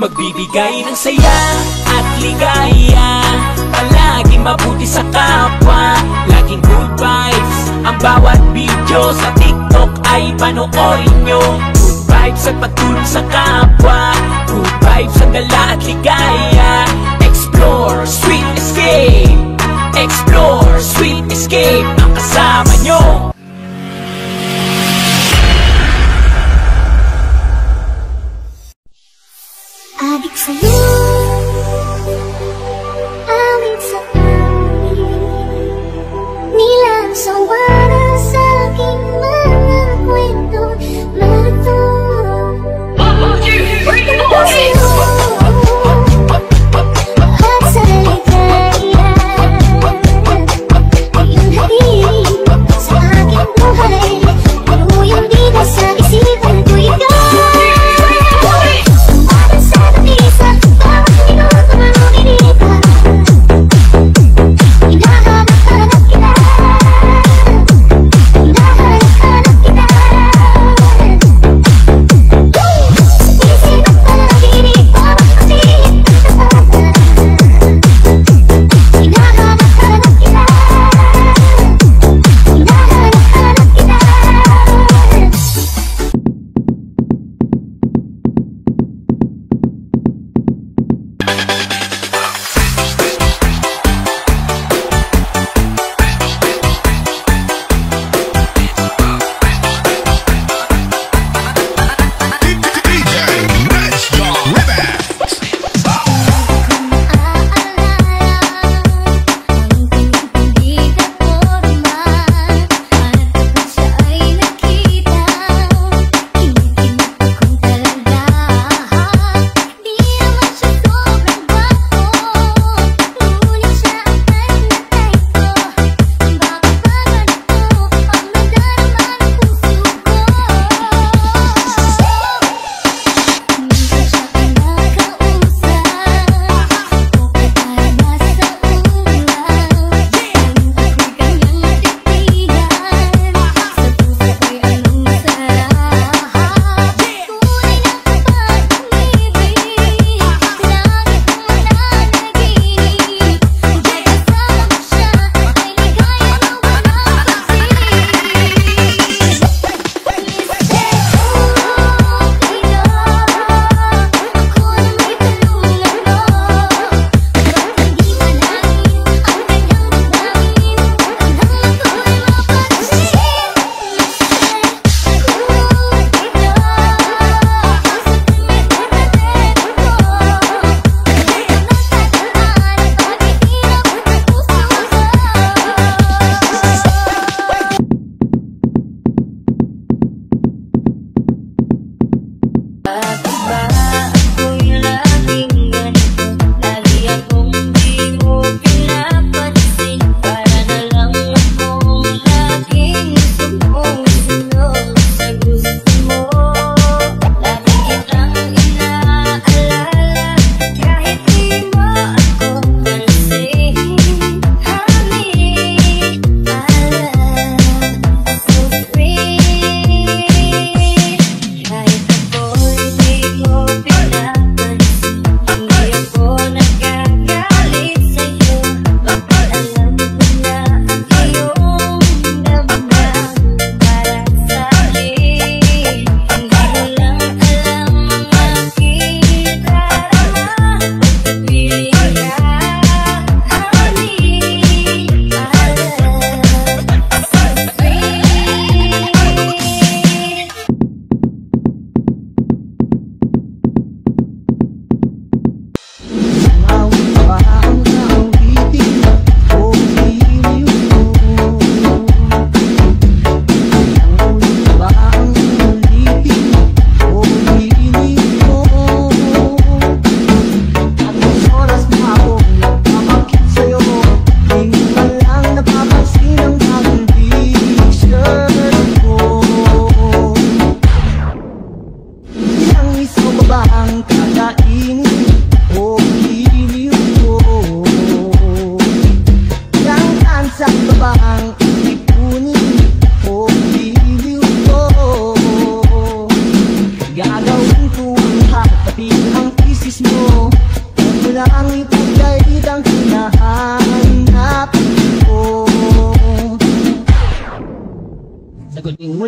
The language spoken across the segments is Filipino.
magbibigay ng saya at ligaya, palaging mabuti sa kapwa, laging good vibes. Ang bawat video sa TikTok ay panoorin nyo. Good vibes at pagtulong sa kapwa, good vibes ang dala at ligaya. Explore, sweet escape. Explore, sweet escape ang kasama nyo. Adik sa'yo, awit sa awit, nilang sawa na sa aking mga kwento. Marito, at sa ligaya, iyong hatid sa aking buhay. Pero yung bida sa isipan ko ikaw. Sa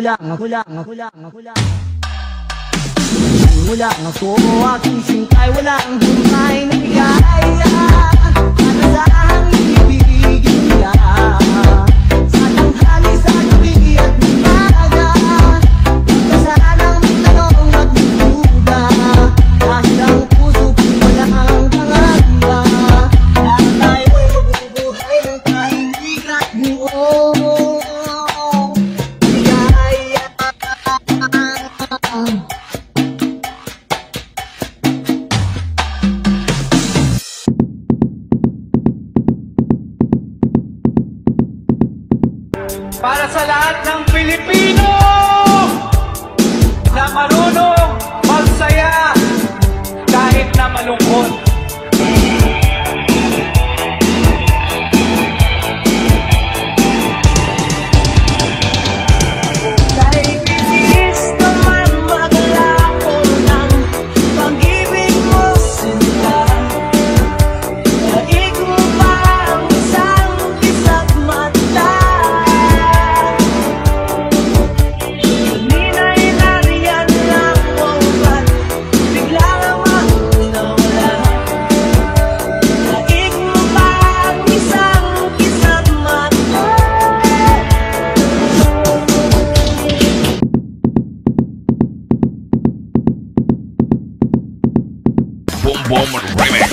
Wala ako aking sintay, wala ang hintay na bigay. Anasahang ibigin niya sa tanghali, sa gabi at umaga. Kasalang tanong at magduda, dahil ang puso ko'y walang pangamba. Lahat tayo'y magbubuhay ng kahiligan noon. Para sa lahat ng Pilipino na marunong magsaya kahit na malungkot. Dahil bilis naman maglako ng pag-ibig mo sinta. Daig mo pa ang isang isa't mata. Boom Remix.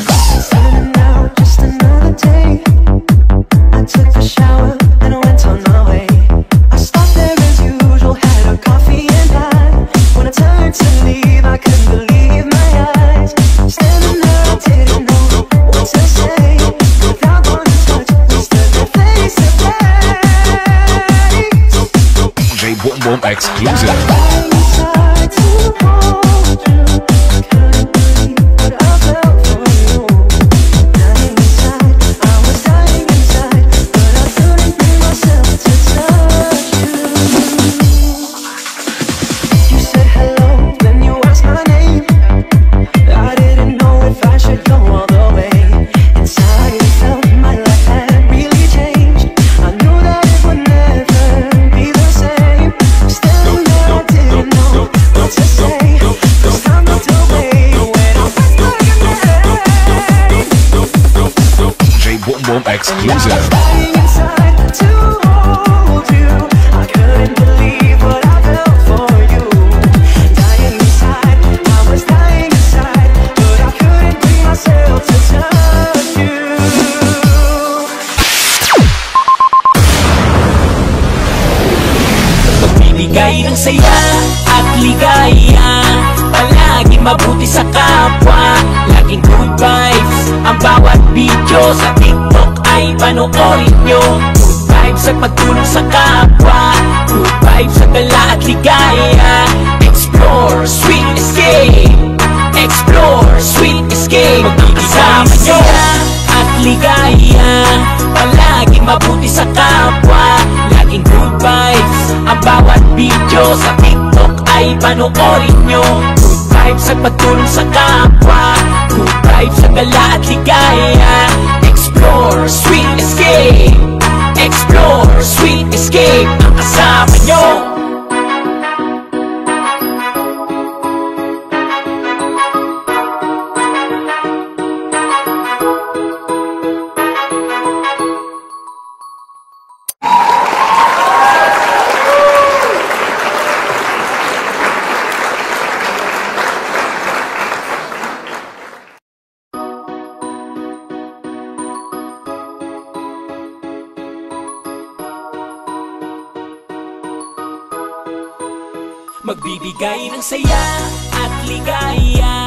Now, just another day. I took the shower and I went on my way. I stopped there as usual, had a coffee and I. When I turned to leave, I couldn't believe my eyes. Standing there, I didn't know what to say. Without one touch, we stood there face to face. DJ Boom exclusive. Inside to hold you, I couldn't believe what I felt for you. Dying inside, I was dying inside, but I couldn't bring myself to touch you. You said hello, then you asked my name. I didn't know if I should go all the way. Inside it felt my life had really changed. I knew that it would never be the same. Still now I didn't know what to say. First time looked away when I first looked at DJ Boom exclusive. dying inside to hold you. I couldn't believe what I felt for you. Dying inside, I was dying inside, but I couldn't bring myself to touch you. Magbibigay ng saya at ligaya, palagi mabuti sa kapwa, laging good vibes. Ang bawat video sa TikTok ay panoorin nyo. Good vibes at pagtulong sa kapwa, good vibes at dala at ligaya. Explore, sweet escape. Explore, sweet escape. Magbibigay ng saya at ligaya, palagi mabuti sa kapwa, laging good vibes. Ang bawat video sa TikTok ay panoorin nyo. Good vibes at pagtulong sa kapwa, good vibes at dala at ligaya. Explore, sweet escape. Explore, sweet escape. Ang kasama nyo. Magbibigay ng saya at ligaya,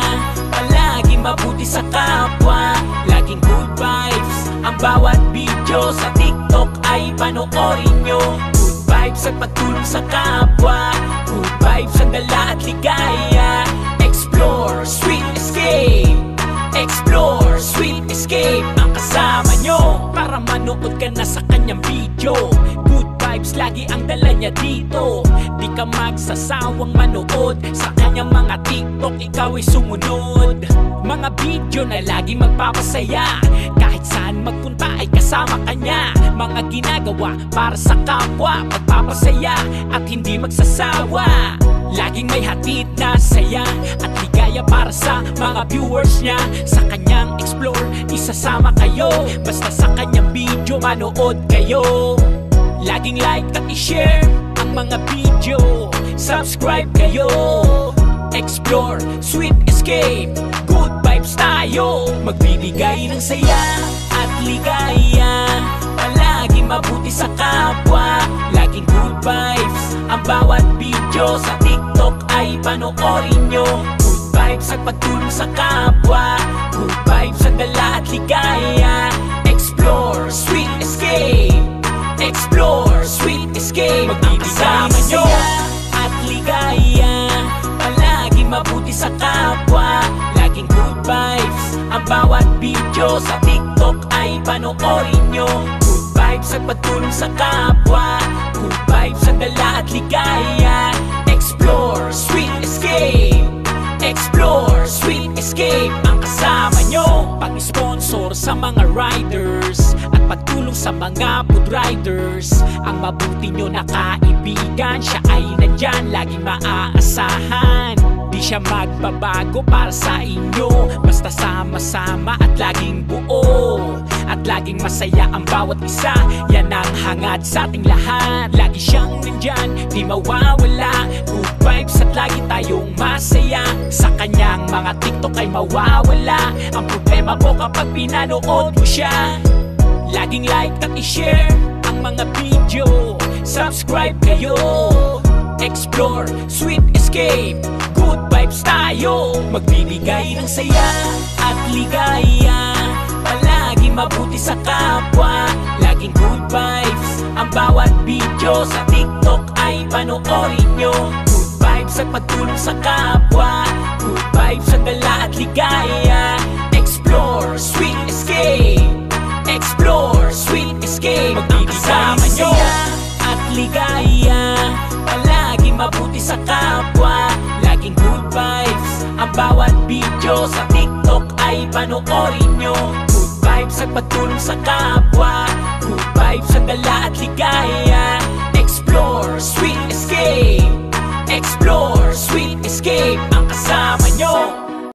palagi mabuti sa kapwa, laging good vibes. Ang bawat video sa TikTok ay panoorin nyo. Good vibes at pagtulong sa kapwa, good vibes ang dala at ligaya. Explore, sweet escape. Explore, sweet escape. Ang kasama nyo para manood ka na sa kanyang video. Good vibes lagi ang dala niya dito. Di ka magsasawang manood sa kanyang mga TikTok, ikaw ay sumunod. Mga video na lagi magpapasaya, kahit saan magpunta ay kasama kanya. mga ginagawa para sa kapwa, magpapasaya at hindi magsasawa. Laging may hatid na saya at ligaya para sa mga viewers niya. Sa kanyang explore, isasama kayo. Basta sa kanyang video, manood kayo. Laging like at i-share ang mga video. Subscribe kayo. Explore, sweet escape, good vibes tayo. Magbibigay ng saya at ligaya, palagi mabuti sa kapwa. Laging good vibes ang bawat video. Sa TikTok ay panoorin nyo. Good vibes at pagtulong sa kapwa. Good vibes ang dala at ligaya. Explore, sweet escape. Explore, sweet escape. Magbibigay ng saya at ligaya, palagi mabuti sa kapwa. Laging good vibes ang bawat video. Sa TikTok ay panoorin nyo. Good vibes at pagtulong sa kapwa. Good vibes ang dala at ligaya. Explore, sweet escape. Explore, sweet escape ang kasama nyo. Pag-sponsor sa mga riders at pagtulong sa mga food riders. Ang mabuti nyo na kaibigan, siya ay nandyan, laging maaasahan. Di siya magbabago para sa inyo. Basta sama-sama at laging buo. At laging masaya ang bawat isa. Yan ang hangad sa ating lahat. Lagi siyang nandyan, di mawawala. Good vibes at lagi tayong masaya. Sa kanyang mga TikTok ay mawawala ang problema mo kapag pinanood mo siya. Laging like at i-share ang mga video. Subscribe kayo. Explore, sweet escape, good vibes tayo. Magbibigay ng saya at ligaya, palagi mabuti sa kapwa. Laging good vibes ang bawat video. Sa TikTok ay panoorin nyo. Good vibes at pagtulong sa kapwa. Good vibes ang dala at ligaya. Explore, sweet escape. Explore, sweet escape. Magbibigay ng saya at ligaya, palagi mabuti sa kapwa. Laging good vibes ang bawat video. Sa TikTok ay panoorin nyo. Good vibes at pagtulong sa kapwa. Good vibes ang dala at ligaya. Explore, sweet